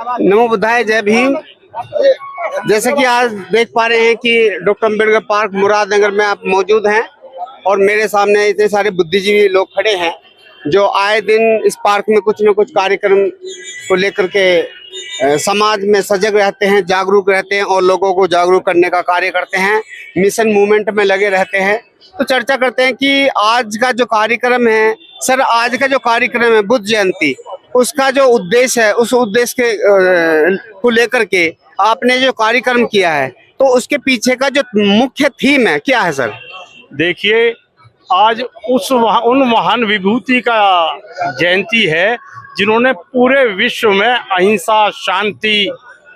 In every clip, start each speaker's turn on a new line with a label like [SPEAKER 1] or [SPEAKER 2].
[SPEAKER 1] नमो बुद्धाय, जय भीम। जैसे कि आज देख पा रहे हैं कि डॉक्टर अम्बेडकर पार्क मुरादनगर में आप मौजूद हैं और मेरे सामने इतने सारे बुद्धिजीवी लोग खड़े हैं जो आए दिन इस पार्क में कुछ न कुछ कार्यक्रम को लेकर के समाज में सजग रहते हैं, जागरूक रहते हैं और लोगों को जागरूक करने का कार्य करते हैं, मिशन मूवमेंट में लगे रहते हैं। तो चर्चा करते हैं कि आज का जो कार्यक्रम है सर, आज का जो कार्यक्रम है बुद्ध जयंती, उसका जो उद्देश्य है, उस उद्देश्य के को लेकर के आपने जो कार्यक्रम किया है, तो उसके पीछे का जो मुख्य थीम है क्या है सर?
[SPEAKER 2] देखिए, आज उन महान विभूति का जयंती है जिन्होंने पूरे विश्व में अहिंसा, शांति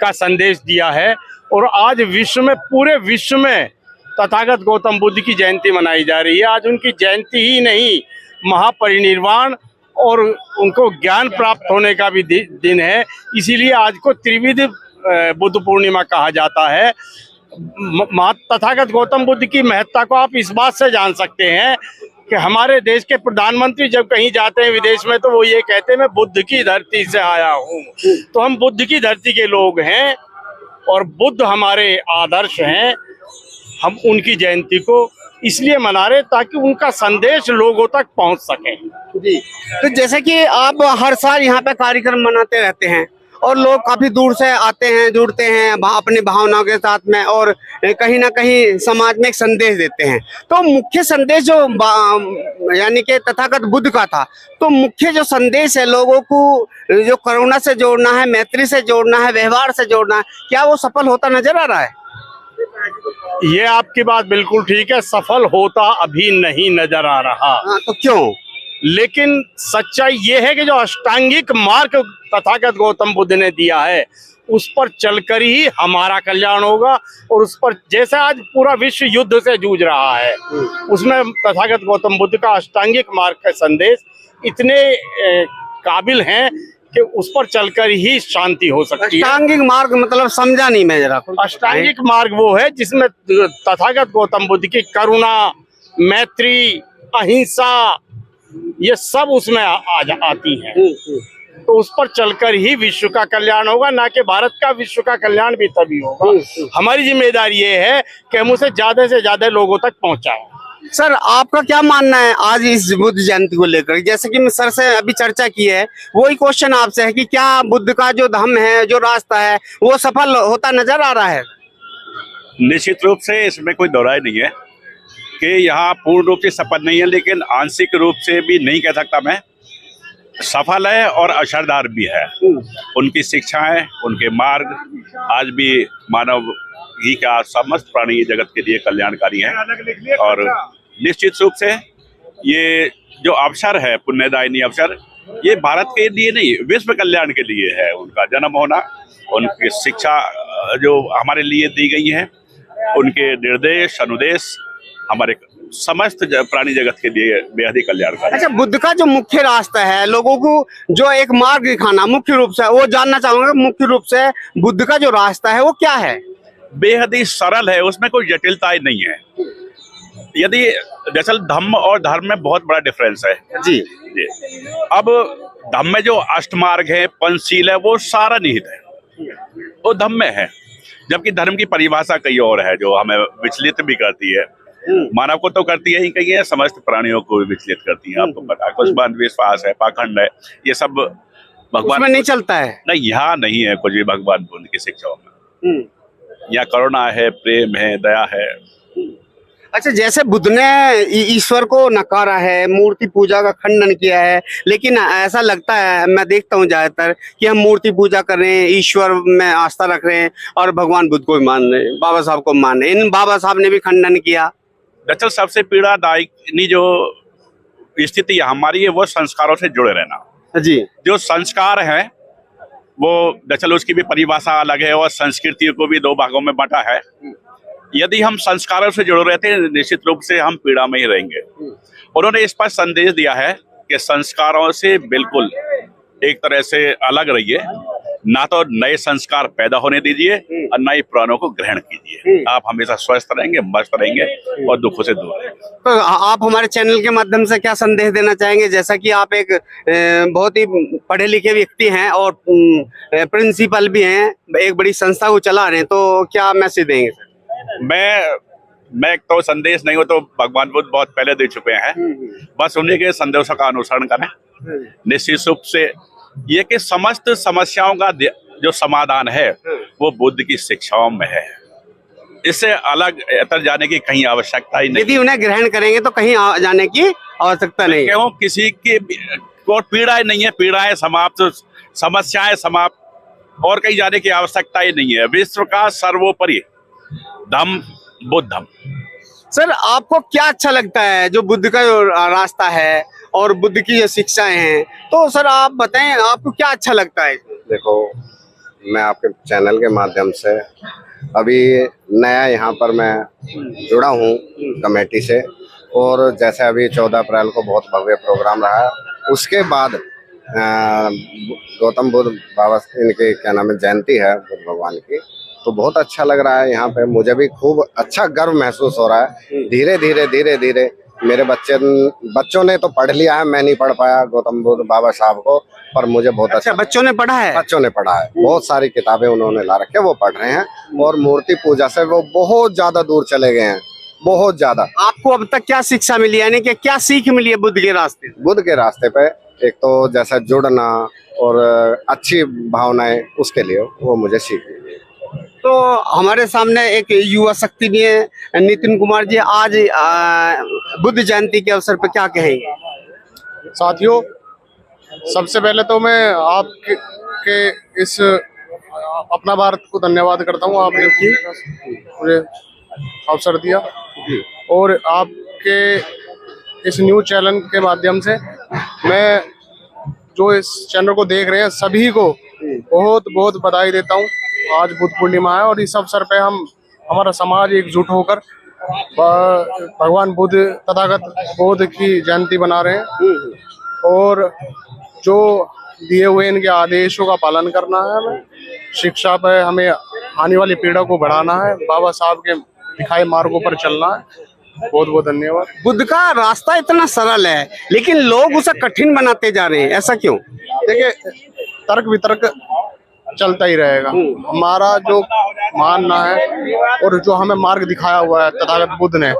[SPEAKER 2] का संदेश दिया है। और आज विश्व में, पूरे विश्व में तथागत गौतम बुद्ध की जयंती मनाई जा रही है। आज उनकी जयंती ही नहीं, महापरिनिर्वाण और उनको ज्ञान प्राप्त होने का भी दिन है। इसीलिए आज को त्रिविध बुद्ध पूर्णिमा कहा जाता है। तथागत गौतम बुद्ध की महत्ता को आप इस बात से जान सकते हैं कि हमारे देश के प्रधानमंत्री जब कहीं जाते हैं विदेश में, तो वो ये कहते हैं मैं बुद्ध की धरती से आया हूँ। तो हम बुद्ध की धरती के लोग हैं और बुद्ध हमारे आदर्श हैं। हम उनकी जयंती को इसलिए मना रहे ताकि उनका संदेश लोगों तक पहुंच सके।
[SPEAKER 1] जी, तो जैसे कि आप हर साल यहाँ पे कार्यक्रम मनाते रहते हैं और लोग काफी दूर से आते हैं, जुड़ते हैं अपनी भावनाओं के साथ में और कहीं ना कहीं समाज में एक संदेश देते हैं। तो मुख्य संदेश जो यानी कि तथागत बुद्ध का था, तो मुख्य जो संदेश है लोगों को जो करुणा से जोड़ना है, मैत्री से जोड़ना है, व्यवहार से जोड़ना है, क्या वो सफल होता नजर आ रहा है?
[SPEAKER 2] ये आपकी बात बिल्कुल ठीक है, सफल होता अभी नहीं नजर आ रहा।
[SPEAKER 1] तो क्यों?
[SPEAKER 2] लेकिन सच्चाई ये है कि जो अष्टांगिक मार्ग तथागत गौतम बुद्ध ने दिया है, उस पर चलकर ही हमारा कल्याण होगा। और उस पर, जैसे आज पूरा विश्व युद्ध से जूझ रहा है, उसमें तथागत गौतम बुद्ध का अष्टांगिक मार्ग का संदेश इतने काबिल हैं कि उस पर चलकर ही शांति हो सकती है।
[SPEAKER 1] अष्टांगिक मार्ग मतलब समझा नहीं मैं जरा।
[SPEAKER 2] अष्टांगिक मार्ग वो है जिसमें तथागत गौतम बुद्ध की करुणा, मैत्री, अहिंसा, ये सब उसमें आती हैं। तो उस पर चलकर ही विश्व का कल्याण होगा, ना कि भारत का। विश्व का कल्याण भी तभी होगा। हमारी जिम्मेदारी ये है कि हम उसे ज्यादा से ज्यादा लोगों तक पहुंचाएं।
[SPEAKER 1] सर, आपका क्या मानना है आज इस बुद्ध जयंती को लेकर? जैसे कि मैं सर से अभी चर्चा की है, वही क्वेश्चन आपसे है कि क्या बुद्ध का जो धम्म है, जो रास्ता है, वो सफल होता नजर आ रहा है?
[SPEAKER 3] निश्चित रूप से इसमें कोई दोहराई नहीं है कि यहाँ पूर्ण रूप से सफल नहीं है, लेकिन आंशिक रूप से भी नहीं कह सकता मैं। सफल है और असरदार भी है। उनकी शिक्षाएं, उनके मार्ग आज भी मानव ही का समस्त प्राणी जगत के लिए कल्याणकारी है। और निश्चित रूप से ये जो अवसर है, पुण्यदायिनी अवसर, ये भारत के लिए नहीं, विश्व कल्याण के लिए है। उनका जन्म होना, उनकी शिक्षा जो हमारे लिए दी गई है, उनके निर्देश, अनुदेश हमारे समस्त प्राणी जगत के लिए बेहद ही कल्याणकारी।
[SPEAKER 1] अच्छा, बुद्ध का जो मुख्य रास्ता है, लोगों को जो एक मार्ग दिखाना, मुख्य रूप से वो जानना चाहूंगा, मुख्य रूप से बुद्ध का जो रास्ता है वो क्या है?
[SPEAKER 3] बेहद ही सरल है, उसमें कोई जटिलता नहीं है। यदि दरअसल धम्म और धर्म में बहुत बड़ा डिफरेंस है।
[SPEAKER 1] जी।
[SPEAKER 3] अब धम्म में जो अष्टमार्ग है, पंचशील है, वो सारा निहित है, वो धम्म में है। जबकि धर्म की परिभाषा कई और है जो हमें विचलित भी करती है। मानव को तो करती है ही, कहीं है, समस्त प्राणियों को भी विचलित करती है। आपको पता है, कुछ अंधविश्वास है, पाखंड है, ये सब भगवान
[SPEAKER 1] में नहीं चलता है।
[SPEAKER 3] नहीं, यहाँ नहीं है कुछ भी भगवान बुद्ध की शिक्षाओं में। यहाँ करुणा है, प्रेम है, दया है।
[SPEAKER 1] अच्छा, जैसे बुद्ध ने ईश्वर को नकारा है, मूर्ति पूजा का खंडन किया है, लेकिन ऐसा लगता है, मैं देखता हूँ ज्यादातर कि हम मूर्ति पूजा कर रहे हैं, ईश्वर में आस्था रख रहे हैं और भगवान बुद्ध को भी मान रहे हैं, बाबा साहब को मान रहे हैं। इन बाबा साहब ने भी खंडन किया। दरअसल
[SPEAKER 3] सबसे पीड़ादायी जो स्थिति हमारी है वो संस्कारों से जुड़े रहना।
[SPEAKER 1] जी।
[SPEAKER 3] जो संस्कार है वो दरअसल उसकी भी परिभाषा अलग है और संस्कृति को भी दो भागों में बांटा है। यदि हम संस्कारों से जुड़े रहते हैं, निश्चित रूप से हम पीड़ा में ही रहेंगे। उन्होंने इस पर संदेश दिया है कि संस्कारों से बिल्कुल एक तरह से अलग रहिए ना तो नए संस्कार पैदा होने दीजिए और ना ही पुरानों को ग्रहण कीजिए। आप हमेशा स्वस्थ रहेंगे, मस्त रहेंगे और दुखों से दूर रहेंगे।
[SPEAKER 1] तो आप हमारे चैनल के माध्यम से क्या संदेश देना चाहेंगे, जैसा कि आप एक बहुत ही पढ़े लिखे व्यक्ति हैं और प्रिंसिपल भी हैं, एक बड़ी संस्था को चला रहे हैं, तो क्या मैसेज देंगे सर?
[SPEAKER 3] मैं एक तो संदेश नहीं हो तो भगवान बुद्ध बहुत पहले दे चुके हैं, बस उन्हीं के संदेशों का अनुसरण करें। निश्चित रूप से ये कि समस्त समस्याओं का जो समाधान है वो बुद्ध की शिक्षाओं में है, इससे अलग इतर जाने की कहीं आवश्यकता ही नहीं।
[SPEAKER 1] यदि उन्हें ग्रहण करेंगे तो कहीं जाने की आवश्यकता नहीं है।
[SPEAKER 3] क्यों? किसी की कोई पीड़ाएं नहीं है, पीड़ाएं समाप्त, समस्याएं समाप्त, और कहीं जाने की आवश्यकता ही नहीं है। विश्व का सर्वोपरि धम्म बुद्धम।
[SPEAKER 1] सर आपको क्या अच्छा लगता है जो बुद्ध का जो रास्ता है और बुद्ध की जो शिक्षाएं हैं, तो सर आप बताएं आपको क्या अच्छा लगता है?
[SPEAKER 4] देखो, मैं आपके चैनल के माध्यम से अभी नया यहाँ पर मैं जुड़ा हूँ कमेटी से, और जैसे अभी 14 अप्रैल को बहुत भव्य प्रोग्राम रहा, उसके बाद गौतम बुद्ध बाबा इनकी क्या नाम है जयंती है बुद्ध भगवान की, तो बहुत अच्छा लग रहा है। यहाँ पे मुझे भी खूब अच्छा गर्व महसूस हो रहा है। धीरे धीरे मेरे बच्चों ने तो पढ़ लिया है, मैं नहीं पढ़ पाया गौतम बुद्ध बाबा साहब को, पर मुझे बहुत अच्छा
[SPEAKER 1] बच्चों ने पढ़ा है।
[SPEAKER 4] बच्चों ने पढ़ा है, बहुत सारी किताबें उन्होंने ला रखे, वो पढ़ रहे हैं, और मूर्ति पूजा से वो बहुत ज्यादा दूर चले गए हैं, बहुत ज्यादा।
[SPEAKER 1] आपको अब तक क्या शिक्षा मिली, यानी कि क्या सीख मिली है बुद्ध के रास्ते?
[SPEAKER 4] बुद्ध के रास्ते पे एक तो जैसा जुड़ना और अच्छी भावनाएं, उसके लिए वो मुझे सीख मिली।
[SPEAKER 1] तो हमारे सामने एक युवा शक्ति भी है नितिन कुमार जी, आज बुद्ध जयंती के अवसर पर क्या कहेंगे?
[SPEAKER 5] साथियों, सबसे पहले तो मैं आपके इस अपना भारत को धन्यवाद करता हूँ, आपने मुझे अवसर दिया, और आपके इस न्यूज़ चैनल के माध्यम से मैं जो इस चैनल को देख रहे हैं सभी को बहुत बहुत बधाई देता हूँ। आज बुद्ध पूर्णिमा है और इस अवसर पे हमारा समाज एकजुट होकर भगवान बुद्ध तथागत बुद्ध की जयंती बना रहे हैं, और जो दिए हुए इनके आदेशों का पालन करना है हमें, शिक्षा पे हमें आने वाली पीढ़ी को बढ़ाना है, बाबा साहब के दिखाए मार्गों पर चलना है। बहुत बहुत धन्यवाद।
[SPEAKER 1] बुद्ध का रास्ता इतना सरल है लेकिन लोग उसे कठिन बनाते जा रहे हैं, ऐसा क्यों?
[SPEAKER 5] देखिए, तर्क वितर्क चलता ही रहेगा। हमारा जो मानना है और जो हमें मार्ग दिखाया हुआ है तथागत बुद्ध ने,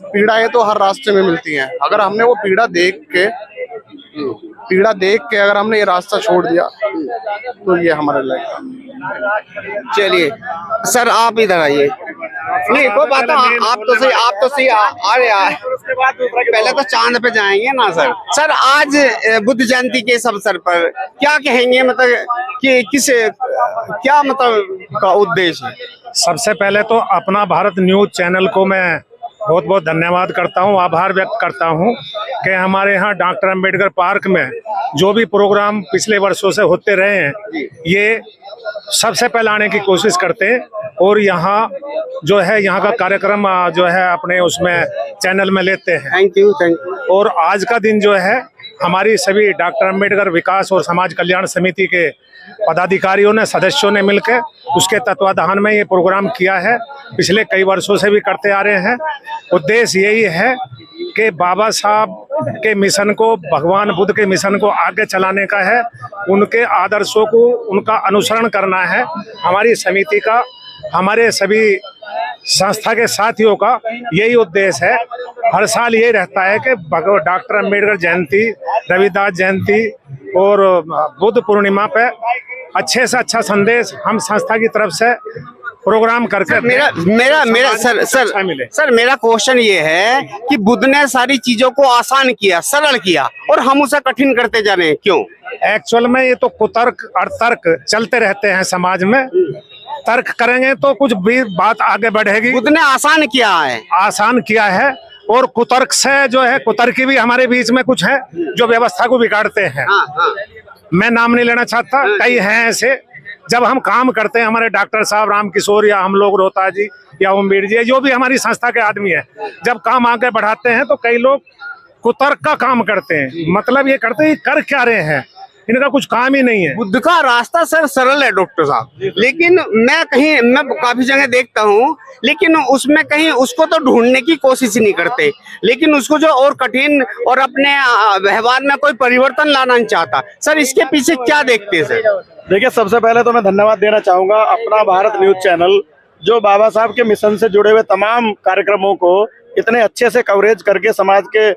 [SPEAKER 5] पीड़ाएं तो हर रास्ते में मिलती हैं। अगर हमने वो पीड़ा देख के अगर हमने ये रास्ता छोड़ दिया तो ये हमारे लायक।
[SPEAKER 1] चलिए सर, आप इधर आइए। नहीं कोई बात नहीं, आप तो सही आ रहे। पहले तो चांद पे जाएंगे ना सर। सर आज बुद्ध जयंती के इस अवसर पर क्या कहेंगे, मतलब कि क्या मतलब का उद्देश्य है?
[SPEAKER 6] सबसे पहले तो अपना भारत न्यूज़ चैनल को मैं बहुत बहुत धन्यवाद करता हूं, आभार व्यक्त करता हूं कि हमारे यहाँ डॉक्टर अंबेडकर पार्क में जो भी प्रोग्राम पिछले वर्षों से होते रहे हैं, ये सबसे पहले आने की कोशिश करते हैं, और यहाँ जो है यहाँ का कार्यक्रम जो है अपने उसमें चैनल में लेते हैं।
[SPEAKER 1] Thank you.
[SPEAKER 6] और आज का दिन जो है हमारी सभी डॉक्टर अंबेडकर विकास और समाज कल्याण समिति के पदाधिकारियों ने, सदस्यों ने मिलकर उसके तत्वाधान में ये प्रोग्राम किया है। पिछले कई वर्षों से भी करते आ रहे हैं। उद्देश्य यही है कि बाबा साहब के मिशन को, भगवान बुद्ध के मिशन को आगे चलाने का है, उनके आदर्शों को, उनका अनुसरण करना है। हमारी समिति का, हमारे सभी संस्था के साथियों का यही उद्देश्य है। हर साल ये रहता है कि डॉक्टर अंबेडकर जयंती, रविदास जयंती और बुद्ध पूर्णिमा पे अच्छे से अच्छा संदेश हम संस्था की तरफ से प्रोग्राम करके
[SPEAKER 1] मेरा क्वेश्चन ये है कि बुद्ध ने सारी चीजों को आसान किया, सरल किया, और हम उसे कठिन करते जा रहे हैं, क्यों?
[SPEAKER 6] एक्चुअल में ये तो कुतर्क और तर्क चलते रहते हैं समाज में। तर्क करेंगे तो कुछ भी बात आगे बढ़ेगी।
[SPEAKER 1] बुद्ध ने आसान किया है,
[SPEAKER 6] और कुतर्क से जो है, कुतर्की भी हमारे बीच में कुछ है जो व्यवस्था को बिगाड़ते हैं। मैं नाम नहीं लेना चाहता, कई हैं ऐसे। जब हम काम करते हैं, हमारे डॉक्टर साहब राम किशोर या हम लोग रोहता जी या ओमवीर जी, जो भी हमारी संस्था के आदमी है, जब काम आगे बढ़ाते हैं तो कई लोग कुतर्क का काम करते हैं। मतलब ये करते हैं कर क्या रहे हैं, इनका कुछ काम ही नहीं है।
[SPEAKER 1] बुद्ध का रास्ता सर सरल है डॉक्टर साहब, लेकिन मैं काफी जगह देखता हूँ, लेकिन उसमें कहीं उसको तो ढूंढने की कोशिश ही नहीं करते, लेकिन उसको जो और कठिन और अपने व्यवहार में कोई परिवर्तन लाना नहीं चाहता। सर इसके पीछे क्या देखते हैं सर?
[SPEAKER 7] देखिए, सबसे पहले तो मैं धन्यवाद देना चाहूंगा अपना भारत न्यूज चैनल, जो बाबा साहब के मिशन से जुड़े हुए तमाम कार्यक्रमों को इतने अच्छे से कवरेज करके समाज के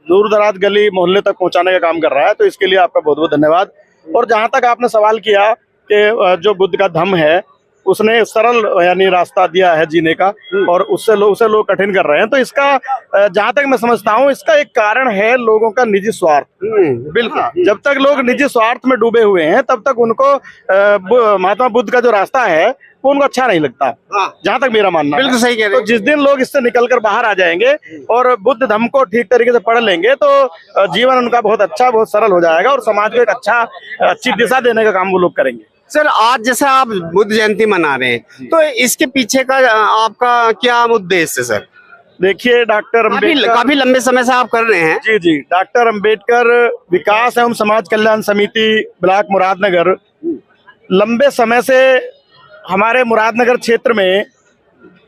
[SPEAKER 7] दूर दराज गली मोहल्ले तक पहुंचाने का काम कर रहा है। तो इसके लिए आपका बहुत बहुत धन्यवाद। और जहां तक आपने सवाल किया कि जो बुद्ध का धम्म है उसने सरल यानी रास्ता दिया है जीने का, और उसे लोग कठिन कर रहे हैं, तो इसका जहां तक मैं समझता हूं इसका एक कारण है लोगों का निजी स्वार्थ। बिल्कुल, जब तक लोग निजी स्वार्थ में डूबे हुए हैं तब तक उनको महात्मा बुद्ध का जो रास्ता है वो उनको अच्छा नहीं लगता, जहां तक मेरा मानना है।
[SPEAKER 1] बिल्कुल सही कह रहे हैं।
[SPEAKER 7] तो जिस दिन लोग इससे निकलकर बाहर आ जाएंगे और बुद्ध धम्म को ठीक तरीके से पढ़ लेंगे तो जीवन उनका बहुत अच्छा, बहुत सरल हो जाएगा और समाज को एक अच्छी दिशा देने का काम वो लोग करेंगे।
[SPEAKER 1] सर आज जैसे आप बुद्ध जयंती मना रहे हैं, तो इसके पीछे का आपका क्या उद्देश्य है सर?
[SPEAKER 7] देखिए, डॉक्टर अम्बेडकर
[SPEAKER 1] काफी लंबे समय से आप कर रहे हैं।
[SPEAKER 7] जी जी, डॉक्टर अम्बेडकर विकास एवं समाज कल्याण समिति ब्लॉक मुरादनगर लंबे समय से हमारे मुरादनगर क्षेत्र में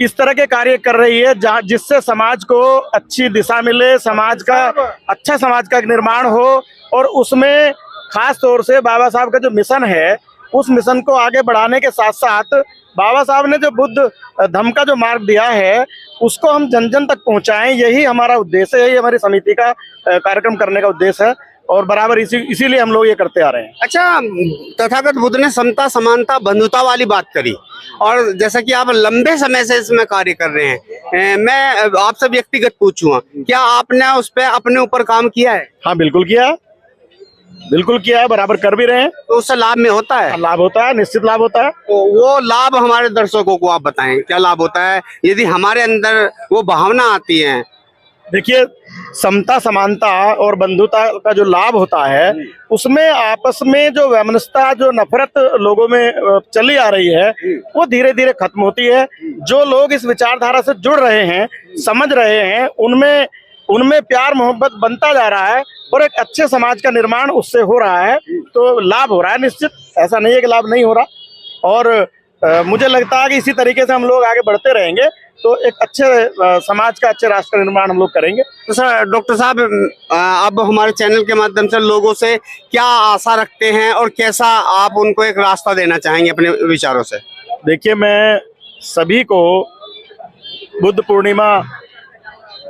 [SPEAKER 7] इस तरह के कार्य कर रही है जिससे समाज को अच्छी दिशा मिले, समाज का निर्माण हो, और उसमें खास तौर से बाबा साहब का जो मिशन है उस मिशन को आगे बढ़ाने के साथ साथ बाबा साहब ने जो बुद्ध धम्म का जो मार्ग दिया है उसको हम जन जन तक पहुंचाएं, यही हमारा उद्देश्य है, यही हमारी समिति का कार्यक्रम करने का उद्देश्य है, और बराबर इसीलिए हम लोग ये करते आ रहे हैं।
[SPEAKER 1] अच्छा, तथागत बुद्ध ने समता, समानता, बंधुता वाली बात करी, और जैसा कि आप लंबे समय से इसमें कार्य कर रहे हैं, मैं आपसे व्यक्तिगत पूछूंगा, क्या आपने उस पर अपने ऊपर काम किया है?
[SPEAKER 7] हाँ, बिल्कुल किया है, बराबर कर भी रहे हैं।
[SPEAKER 1] तो उससे लाभ में होता है?
[SPEAKER 7] लाभ होता है, निश्चित लाभ होता है।
[SPEAKER 1] तो वो लाभ हमारे दर्शकों को आप बताएं, क्या लाभ होता है यदि हमारे अंदर वो भावना आती है?
[SPEAKER 7] देखिए, समता, समानता और बंधुता का जो लाभ होता है उसमें आपस में जो वैमनस्यता, जो नफरत लोगों में चली आ रही है वो धीरे धीरे खत्म होती है। जो लोग इस विचारधारा से जुड़ रहे हैं, समझ रहे हैं, उनमें प्यार मोहब्बत बनता जा रहा है और एक अच्छे समाज का निर्माण उससे हो रहा है, तो लाभ हो रहा है निश्चित, ऐसा नहीं है कि लाभ नहीं हो रहा। और मुझे लगता है कि इसी तरीके से हम लोग आगे बढ़ते रहेंगे तो एक अच्छे समाज का, अच्छे राष्ट्र का निर्माण हम लोग करेंगे।
[SPEAKER 1] तो सर डॉक्टर साहब, अब हमारे चैनल के माध्यम से लोगों से क्या आशा रखते हैं और कैसा आप उनको एक रास्ता देना चाहेंगे अपने विचारों से?
[SPEAKER 7] देखिए, मैं सभी को बुद्ध पूर्णिमा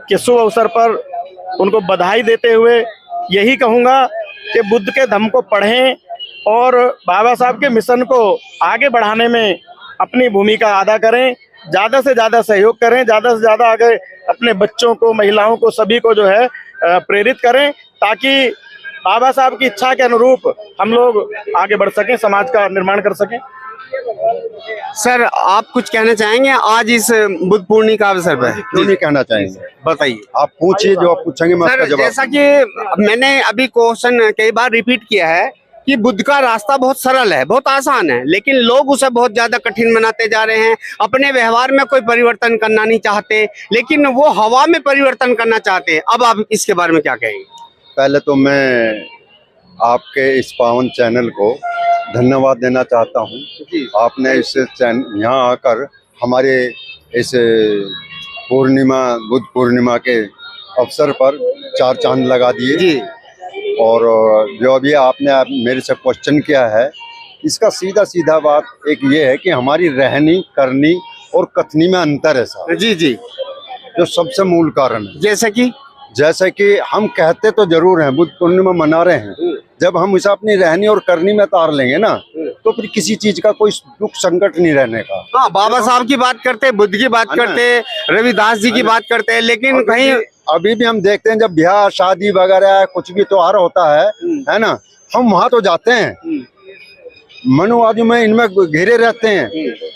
[SPEAKER 7] के शुभ अवसर पर उनको बधाई देते हुए यही कहूँगा कि बुद्ध के धम्म को पढ़ें और बाबा साहब के मिशन को आगे बढ़ाने में अपनी भूमिका अदा करें, ज़्यादा से ज़्यादा सहयोग करें, ज़्यादा से ज़्यादा आगे अपने बच्चों को, महिलाओं को, सभी को जो है प्रेरित करें, ताकि बाबा साहब की इच्छा के अनुरूप हम लोग आगे बढ़ सकें, समाज का निर्माण कर सकें।
[SPEAKER 1] सर आप कुछ कहना चाहेंगे आज इस बुद्ध पूर्णिमा का अवसर पर?
[SPEAKER 4] क्यों नहीं कहना चाहेंगे,
[SPEAKER 1] बताइए।
[SPEAKER 4] आप पूछिए, जो आप पूछेंगे मैं उसका
[SPEAKER 1] सर
[SPEAKER 4] जवाब।
[SPEAKER 1] जैसा कि मैंने अभी क्वेश्चन कई बार रिपीट किया है कि बुद्ध का रास्ता बहुत सरल है, बहुत आसान है, लेकिन लोग उसे बहुत ज्यादा कठिन बनाते जा रहे हैं। अपने व्यवहार में कोई परिवर्तन करना नहीं चाहते, लेकिन वो हवा में परिवर्तन करना चाहते हैं। अब आप इसके बारे में क्या कहेंगे?
[SPEAKER 4] पहले तो मैं आपके इस पावन चैनल को धन्यवाद देना चाहता हूँ। आपने इस यहाँ आकर हमारे इस बुद्ध पूर्णिमा के अवसर पर चार चांद लगा दिए जी। और जो अभी आपने मेरे से क्वेश्चन किया है, इसका सीधा सीधा बात एक ये है कि हमारी रहनी, करनी और कथनी में अंतर है साहब।
[SPEAKER 1] जी जी,
[SPEAKER 4] जो सबसे मूल कारण है। जैसे कि हम कहते तो जरूर हैं बुद्ध पूर्णिमा मना रहे हैं, जब हम इसे अपनी रहनी और करनी में तार लेंगे ना तो फिर किसी चीज का कोई दुख संकट नहीं रहने का।
[SPEAKER 1] हाँ, बाबा साहब की बात करते, बुद्ध की बात करते, रविदास जी की बात करते हैं, लेकिन कहीं
[SPEAKER 4] अभी भी हम देखते हैं जब ब्याह शादी वगैरह कुछ भी त्योहार होता है ना, हम वहां तो जाते हैं, मनुवादी में इनमें घिरे रहते हैं,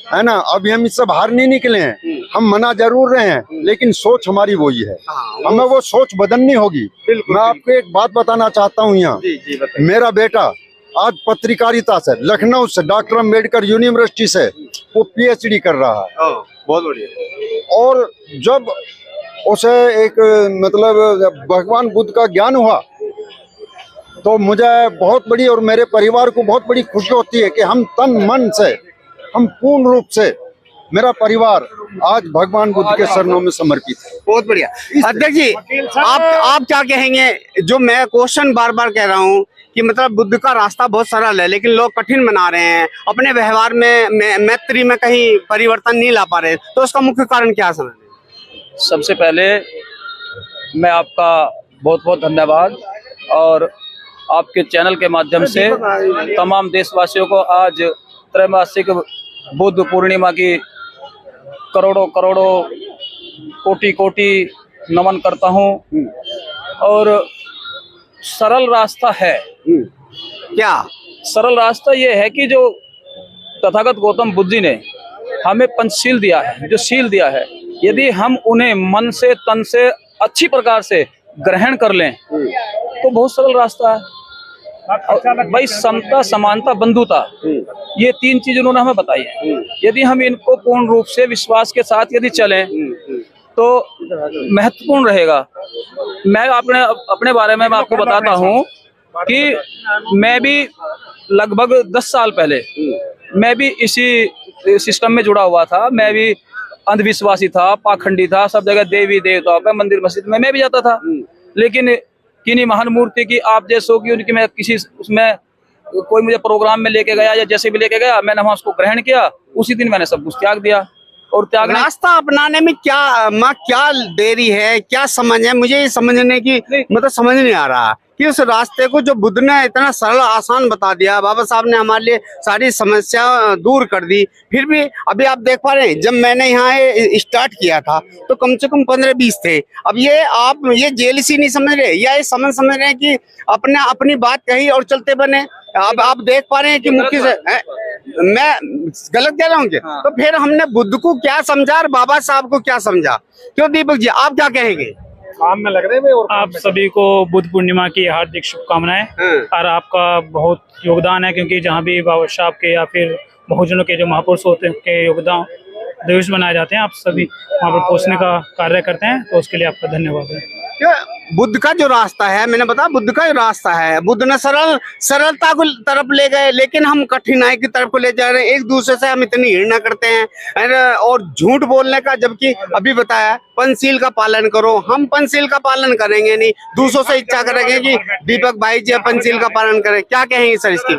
[SPEAKER 4] है ना। अभी हम इससे बाहर नहीं निकले हैं, हम मना जरूर रहे हैं, लेकिन सोच हमारी वही है, हमें वो सोच बदलनी होगी। मैं आपको एक बात बताना चाहता हूँ, यहाँ मेरा बेटा आज पत्रकारिता से, लखनऊ से, डॉक्टर अम्बेडकर यूनिवर्सिटी से वो PhD कर रहा है।
[SPEAKER 1] बहुत बढ़िया।
[SPEAKER 4] और जब उसे एक मतलब भगवान बुद्ध का ज्ञान हुआ
[SPEAKER 8] तो मुझे बहुत बड़ी और मेरे परिवार को बहुत बड़ी खुशी होती है कि हम तन मन से, हम पूर्ण रूप से, मेरा परिवार आज भगवान बुद्ध के चरणों में समर्पित है।
[SPEAKER 1] बहुत बढ़िया। अध्यक्ष जी, आप क्या कहेंगे? जो मैं क्वेश्चन बार बार कह रहा हूँ कि मतलब बुद्ध का रास्ता बहुत सरल है, लेकिन लोग कठिन बना रहे हैं, अपने व्यवहार में मैत्री में कहीं परिवर्तन नहीं ला पा रहे, तो उसका मुख्य कारण क्या समझ?
[SPEAKER 9] सबसे पहले मैं आपका बहुत बहुत धन्यवाद, और आपके चैनल के माध्यम से तमाम देशवासियों को आज त्रैमासिक बुद्ध पूर्णिमा की करोड़ों करोड़ों कोटि कोटि नमन करता हूँ। और सरल रास्ता है
[SPEAKER 1] क्या?
[SPEAKER 9] सरल रास्ता ये है कि जो तथागत गौतम बुद्ध जी ने हमें पंचशील दिया है, जो शील दिया है, यदि हम उन्हें मन से तन से अच्छी प्रकार से ग्रहण कर लें तो बहुत सरल रास्ता है। भाई समता, समानता, बंधुता, ये तीन चीज उन्होंने हमें बताई है। यदि हम इनको पूर्ण रूप से विश्वास के साथ यदि चलें तो महत्वपूर्ण रहेगा। मैं अपने बारे में मैं आपको बताता हूँ कि मैं भी लगभग 10 साल पहले मैं भी इसी सिस्टम में जुड़ा हुआ था। मैं भी अंधविश्वासी था, पाखंडी था, सब जगह देवी देवताओं पे मंदिर मस्जिद में मैं भी जाता था, लेकिन किन्हीं महान मूर्ति की आप जैसो की उनकी मैं किसी उसमें कोई मुझे प्रोग्राम में लेके गया या जैसे भी लेके गया, मैंने वहां उसको ग्रहण किया, उसी दिन मैंने सब कुछ त्याग दिया। और त्याग
[SPEAKER 1] रास्ता अपनाने में क्या देरी है, क्या समझ है? मुझे ये समझने की मतलब समझ नहीं आ रहा कि उस रास्ते को जो बुद्ध ने इतना सरल आसान बता दिया, बाबा साहब ने हमारे लिए सारी समस्या दूर कर दी, फिर भी अभी आप देख पा रहे हैं, जब मैंने यहाँ स्टार्ट किया था तो कम से कम 15-20 थे। अब ये आप ये जेलसी नहीं समझ रहे, या ये समझ रहे हैं कि अपनी बात कही और चलते बने? अब आप देख पा रहे हैं कि मुख्य से मैं गलत कह रहा हूँ क्या? तो फिर हमने बुद्ध को क्या समझा और बाबा साहब को क्या समझा? क्यों दीपक जी, आप क्या कहेंगे?
[SPEAKER 6] काम में लग रहे हैं। और आप सभी को बुद्ध पूर्णिमा की हार्दिक शुभकामनाएं। और आपका बहुत योगदान है, क्योंकि जहाँ भी बाबा साहब के या फिर बहुजनों के जो महापुरुष होते हैं उनके योगदान दिवस मनाए जाते हैं, आप सभी वहाँ पर पहुँचने का कार्य करते हैं, तो उसके लिए आपका धन्यवाद है।
[SPEAKER 1] बुद्ध का जो रास्ता है, मैंने बताया बुद्ध का जो रास्ता है, बुद्ध ने सरलता को तरफ ले गए, लेकिन हम कठिनाई की तरफ को ले जा रहे हैं। एक दूसरे से हम इतनी घृणा करते हैं और झूठ बोलने का, जबकि अभी बताया पंचशील का पालन करो, हम पंचशील का पालन करेंगे नहीं, दूसरों से इच्छा करेंगे कि दीपक भाई जी पंचशील का पालन करें। क्या कहेंगे सर इसकी?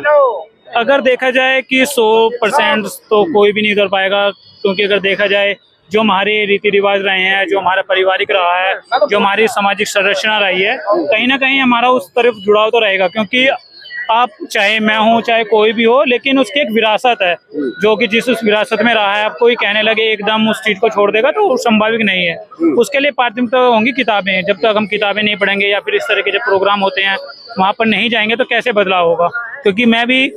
[SPEAKER 6] अगर देखा जाए कि 100% तो कोई भी नहीं कर पाएगा, क्योंकि अगर देखा जाए जो हमारे रीति रिवाज रहे हैं, जो हमारा पारिवारिक रहा है, जो हमारी सामाजिक संरचना रही है, कहीं ना कहीं हमारा उस तरफ जुड़ाव तो रहेगा। क्योंकि आप चाहे मैं हूँ चाहे कोई भी हो, लेकिन उसकी एक विरासत है जो कि जिस उस विरासत में रहा है, आप कोई कहने लगे एकदम उस चीज को छोड़ देगा तो संभाविक नहीं है। उसके लिए प्राथमिकता होंगी किताबें। जब तक हम किताबें नहीं पढ़ेंगे या फिर इस तरह के जो प्रोग्राम होते हैं वहां पर नहीं जाएंगे तो कैसे बदलाव होगा? क्योंकि मैं भी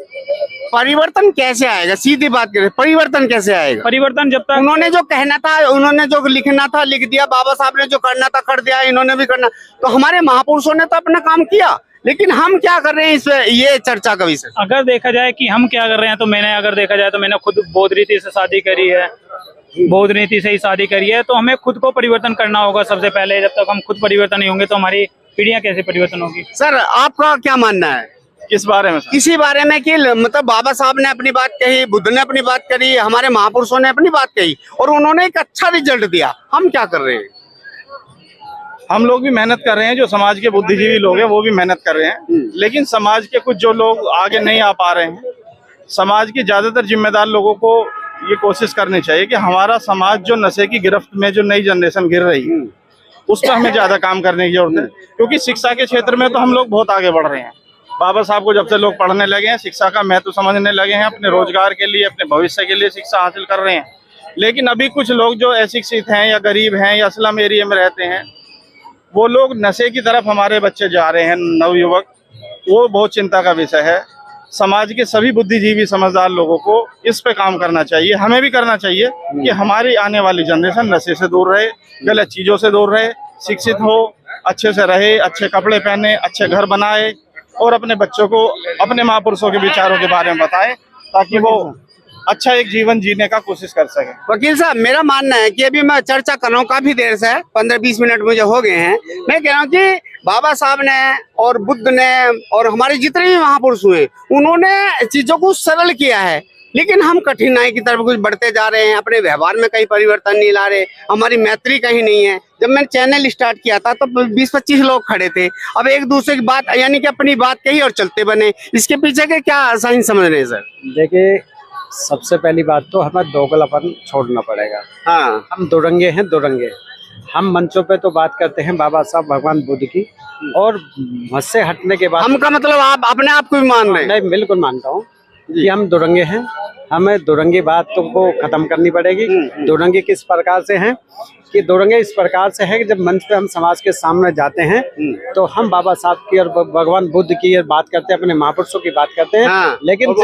[SPEAKER 1] परिवर्तन कैसे आएगा? सीधी बात करें, परिवर्तन कैसे आएगा?
[SPEAKER 6] परिवर्तन जब तक
[SPEAKER 1] उन्होंने जो कहना था, उन्होंने जो लिखना था लिख दिया, बाबा साहब ने जो करना था कर दिया, इन्होंने भी करना, तो हमारे महापुरुषों ने तो अपना काम किया, लेकिन हम क्या कर रहे हैं इस ये चर्चा का विषय।
[SPEAKER 6] अगर देखा जाए कि हम क्या कर रहे हैं, तो मैंने खुद बौद्ध रीति से शादी करी है, बौद्ध रीति से ही शादी करी है, तो हमें खुद को परिवर्तन करना होगा सबसे पहले। जब तक हम खुद परिवर्तन नहीं होंगे तो हमारी पीढ़ियां कैसे परिवर्तन होगी?
[SPEAKER 1] सर आपका क्या मानना है
[SPEAKER 7] किस बारे में?
[SPEAKER 1] इसी बारे में कि मतलब बाबा साहब ने अपनी बात कही, बुद्ध ने अपनी बात करी, हमारे महापुरुषों ने अपनी बात कही और उन्होंने एक अच्छा रिजल्ट दिया, हम क्या कर रहे हैं?
[SPEAKER 7] हम लोग भी मेहनत कर रहे हैं, जो समाज के बुद्धिजीवी लोग हैं वो भी मेहनत कर रहे हैं, लेकिन समाज के कुछ जो लोग आगे नहीं आ पा रहे हैं, समाज के ज्यादातर जिम्मेदार लोगों को ये कोशिश करनी चाहिए कि हमारा समाज जो नशे की गिरफ्त में जो नई जनरेशन गिर रही है उस पर हमें ज्यादा काम करने की जरूरत है। क्योंकि शिक्षा के क्षेत्र में तो हम लोग बहुत आगे बढ़ रहे हैं। बाबा साहब को जब से लोग पढ़ने लगे हैं, शिक्षा का महत्व समझने लगे हैं, अपने रोजगार के लिए, अपने भविष्य के लिए शिक्षा हासिल कर रहे हैं, लेकिन अभी कुछ लोग जो अशिक्षित हैं या गरीब हैं या स्लम एरिया में रहते हैं, वो लोग नशे की तरफ हमारे बच्चे जा रहे हैं, नवयुवक, वो बहुत चिंता का विषय है। समाज के सभी बुद्धिजीवी समझदार लोगों को इस पे काम करना चाहिए, हमें भी करना चाहिए कि हमारी आने वाली जनरेशन नशे से दूर रहे, गलत चीजों से दूर रहे, शिक्षित हो, अच्छे से रहे, अच्छे कपड़े पहने, अच्छे घर बनाए और अपने बच्चों को अपने महापुरुषों के विचारों के बारे में बताए, ताकि वो अच्छा एक जीवन जीने का कोशिश कर सके।
[SPEAKER 1] वकील साहब, मेरा मानना है कि अभी मैं चर्चा कर रहा हूँ काफी देर से, 15-20 मिनट मुझे हो गए हैं। मैं कह रहा हूँ कि बाबा साहब ने और बुद्ध ने और हमारे जितने भी महापुरुष हुए, उन्होंने चीजों को सरल किया है, लेकिन हम कठिनाई की तरफ कुछ बढ़ते जा रहे हैं। अपने व्यवहार में कहीं परिवर्तन नहीं ला रहे, हमारी मैत्री कहीं नहीं है। जब मैंने चैनल स्टार्ट किया था तो 20-25 लोग खड़े थे, अब एक दूसरे की बात यानी कि अपनी बात कही और चलते बने। इसके पीछे के क्या साइंस समझ रहे हैं सर?
[SPEAKER 10] देखिए, सबसे पहली बात तो हमें दोगलापन छोड़ना पड़ेगा।
[SPEAKER 1] हाँ,
[SPEAKER 10] हम दुरंगे हैं, दुरंगे। हम मंचों पे तो बात करते हैं बाबा साहब भगवान बुद्ध की, और मुझसे हटने के बाद
[SPEAKER 1] हम का मतलब आप अपने आप को भी मान रहे हैं?
[SPEAKER 10] मैं बिल्कुल मानता हूँ कि हम दुरंगे हैं। हमें दुरंगी बात को खत्म करनी पड़ेगी। दुरंगी किस प्रकार से हैं कि दुरंगे इस प्रकार से है कि जब मंच पे हम समाज के सामने जाते हैं तो हम बाबा साहब की और भगवान बुद्ध की बात करते हैं, अपने महापुरुषों की बात करते हैं।
[SPEAKER 1] हाँ।
[SPEAKER 10] लेकिन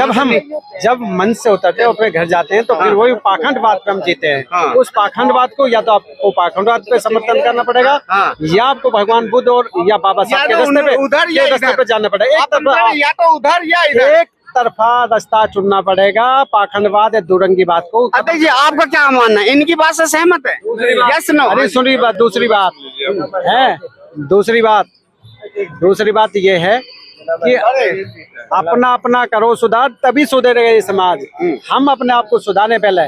[SPEAKER 10] जब मंच से उतरते हैं, अपने घर जाते हैं, तो फिर वही पाखंडवाद पे हम जीते हैं।
[SPEAKER 1] हाँ।
[SPEAKER 10] उस पाखंडवाद को या तो आपको पाखंडवाद पे समर्थन करना पड़ेगा,
[SPEAKER 1] हाँ।
[SPEAKER 10] या आपको भगवान बुद्ध और या बाबा साहब के रास्ते पे जाना पड़ेगा।
[SPEAKER 1] या तो उधर या इधर,
[SPEAKER 10] एक तरफा रास्ता चुनना पड़ेगा। पाखंडवाद या दुरंगी बात को।
[SPEAKER 1] अतः जी आपका क्या मानना है? इनकी बात से सहमत है? Yes no?
[SPEAKER 10] अरे सुनिए बात, दूसरी बात ये है कि अपना अपना करो सुधार, तभी सुधरेगा ये समाज। हम अपने आप को सुधारने पहले,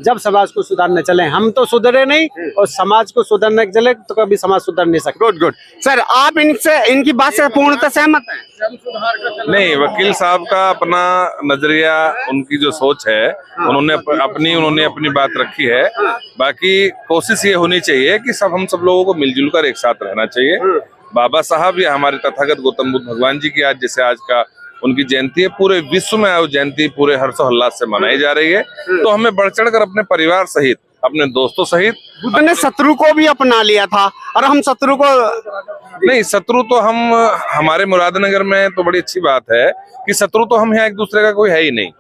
[SPEAKER 10] जब समाज को सुधारने चले। हम तो सुधरे नहीं और समाज को सुधरने चले तो कभी समाज सुधर नहीं सकता।
[SPEAKER 1] गुड गुड सर, आप इनकी बात से पूर्णतः सहमत हैं?
[SPEAKER 11] नहीं, वकील साहब का अपना नजरिया, उनकी जो सोच है, उन्होंने अपनी बात रखी है। बाकी कोशिश ये होनी चाहिए कि हम सब लोगों को मिलजुल कर एक साथ रहना चाहिए। बाबा साहब या हमारे तथागत गौतम बुद्ध भगवान जी की आज का उनकी जयंती है, पूरे विश्व में वो जयंती पूरे हर्षोल्लास से मनाई जा रही है। तो हमें बढ़ चढ़ कर अपने परिवार सहित, अपने दोस्तों सहित।
[SPEAKER 1] बुद्ध ने शत्रु को भी अपना लिया था, और हम शत्रु को
[SPEAKER 11] नहीं, शत्रु तो हमारे मुरादनगर में तो बड़ी अच्छी बात है कि शत्रु तो हम यहाँ एक दूसरे का कोई है ही नहीं।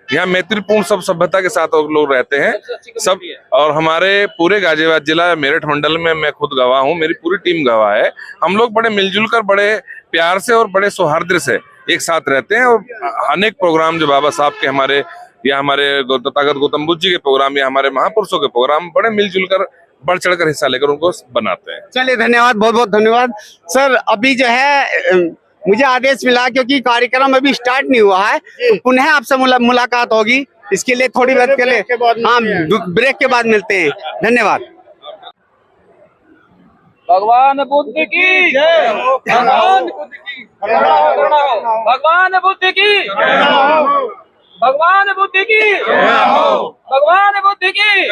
[SPEAKER 11] यहाँ मैत्रीपूर्ण सब सभ्यता के साथ लोग रहते हैं सब। और हमारे पूरे गाजियाबाद जिला मेरठ मंडल में मैं खुद गवाह हूँ, मेरी पूरी टीम गवाह है। हम लोग बड़े मिलजुल कर, बड़े प्यार से और बड़े सौहार्द से एक साथ रहते हैं। और अनेक प्रोग्राम जो बाबा साहब के हमारे तथागत गौतम बुद्ध जी के प्रोग्राम या हमारे महापुरुषों के प्रोग्राम बड़े मिलजुल कर, बढ़ चढ़ कर हिस्सा लेकर उनको बनाते हैं।
[SPEAKER 1] चलिए, धन्यवाद, बहुत बहुत धन्यवाद सर। अभी जो है मुझे आदेश मिला, क्योंकि कार्यक्रम अभी स्टार्ट नहीं हुआ है, तो पुनः आपसे मुलाकात होगी। इसके लिए थोड़ी देर के लिए, हाँ, ब्रेक के बाद मिलते हैं। धन्यवाद।
[SPEAKER 9] भगवान बुद्ध की जय हो। भगवान बुद्ध की भगवान बुद्ध की भगवान बुद्ध की भगवान बुद्ध की।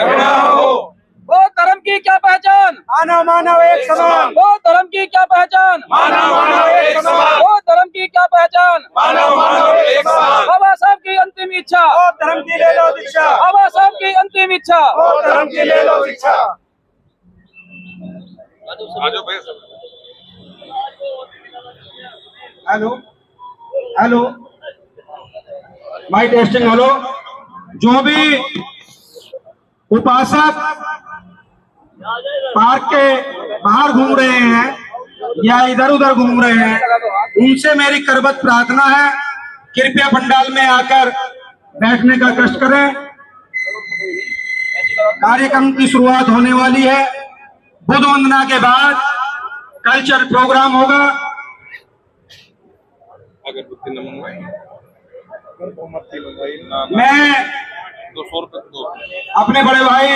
[SPEAKER 9] वो धर्म की क्या पहचान?
[SPEAKER 7] मानव मानव एक समान।
[SPEAKER 9] वो धर्म की क्या पहचान?
[SPEAKER 7] मानव मानव एक समान।
[SPEAKER 9] वो धर्म की क्या पहचान?
[SPEAKER 7] मानव मानव एक समान।
[SPEAKER 9] बाबा साहब की अंतिम इच्छा।
[SPEAKER 7] वो धर्म की ले लो दीक्षा।
[SPEAKER 9] बाबा साहब की अंतिम इच्छा।
[SPEAKER 7] वो धर्म की ले लो दीक्षा। Hello hello, mic testing. Hello, जो भी उपासक पार्क के बाहर घूम रहे हैं या इधर उधर घूम रहे हैं, उनसे मेरी करबद्ध प्रार्थना है, कृपया पंडाल में आकर बैठने का कष्ट करें। कार्यक्रम की शुरुआत होने वाली है। बुद्ध वंदना के बाद कल्चर प्रोग्राम होगा। मैं अपने बड़े भाई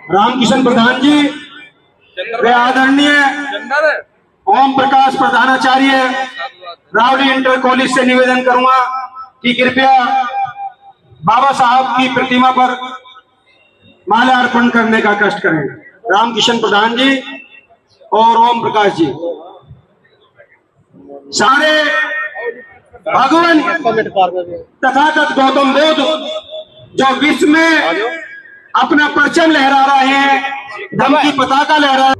[SPEAKER 7] रामकिशन प्रधान जी वे आदरणीय ओम प्रकाश प्रधानाचार्य रावली इंटर कॉलेज से निवेदन करूंगा कि कृपया बाबा साहब की प्रतिमा पर माला अर्पण करने का कष्ट करें। रामकिशन प्रधान जी और ओम प्रकाश जी, सारे भगवान तथागत गौतम बुद्ध जो विश्व में अपना परचम लहरा रहे हैं, धर्म की पताका लहरा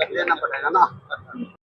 [SPEAKER 1] लेना पड़ेगा ना।